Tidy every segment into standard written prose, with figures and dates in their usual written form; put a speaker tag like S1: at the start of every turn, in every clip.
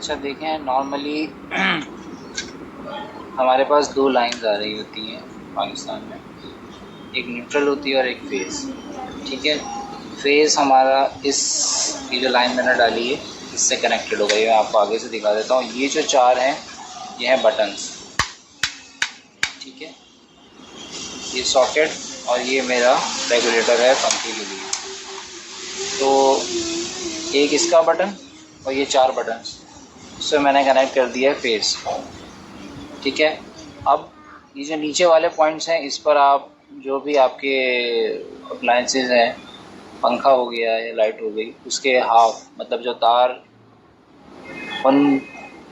S1: अच्छा देखें, नॉर्मली हमारे पास दो लाइंस आ रही होती हैं पाकिस्तान में, एक न्यूट्रल होती है और एक फेस। ठीक है, फेस हमारा ये जो लाइन मैंने डाली है इससे कनेक्टेड होगा। ये मैं आपको आगे से दिखा देता हूँ। ये जो चार हैं ये हैं बटन्स। ठीक है, ये सॉकेट और ये मेरा रेगुलेटर है पंखे के लिए। तो एक इसका बटन और ये चार बटन, इससे मैंने कनेक्ट कर दिया है फेस। ठीक है, अब ये जो नीचे वाले पॉइंट्स हैं इस पर आप जो भी आपके अप्लायंसेस हैं, पंखा हो गया या लाइट हो गई, उसके हाफ मतलब जो तार उन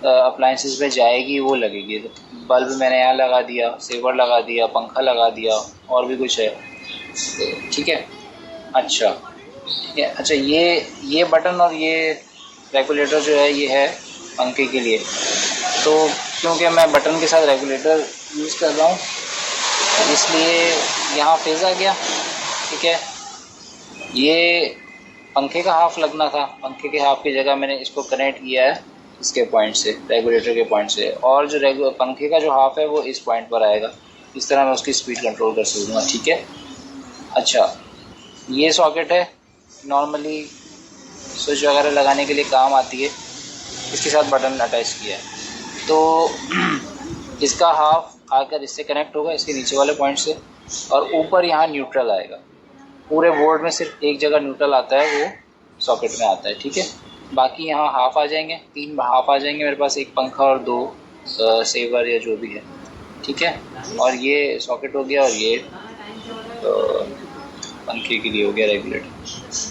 S1: अप्लायंसेस पे जाएगी वो लगेगी। तो बल्ब मैंने यहाँ लगा दिया, सेवर लगा दिया, पंखा लगा दिया, और भी कुछ है। ठीक है, अच्छा ठीक है। अच्छा, ये बटन और ये रेगुलेटर जो है ये है पंखे के लिए। तो क्योंकि मैं बटन के साथ रेगुलेटर यूज़ कर रहा हूँ इसलिए यहाँ फेज़ आ गया। ठीक है, ये पंखे का हाफ लगना था, पंखे के हाफ की जगह मैंने इसको कनेक्ट किया है इसके पॉइंट से, रेगुलेटर के पॉइंट से, और जो पंखे का जो हाफ है वो इस पॉइंट पर आएगा। इस तरह मैं उसकी स्पीड कंट्रोल कर सकूँगा। ठीक है, अच्छा ये सॉकेट है, नॉर्मली स्विच वगैरह लगाने के लिए काम आती है, इसके साथ बटन अटैच किया है। तो इसका हाफ आकर इससे कनेक्ट होगा इसके नीचे वाले पॉइंट से, और ऊपर यहाँ न्यूट्रल आएगा। पूरे बोर्ड में सिर्फ एक जगह न्यूट्रल आता है, वो सॉकेट में आता है। ठीक है, बाकी यहाँ हाफ आ जाएंगे, 3 हाफ आ जाएंगे मेरे पास, एक पंखा और 2 सेवर या जो भी है। ठीक है, और ये सॉकेट हो गया और ये पंखे के लिए हो गया रेगुलेटर।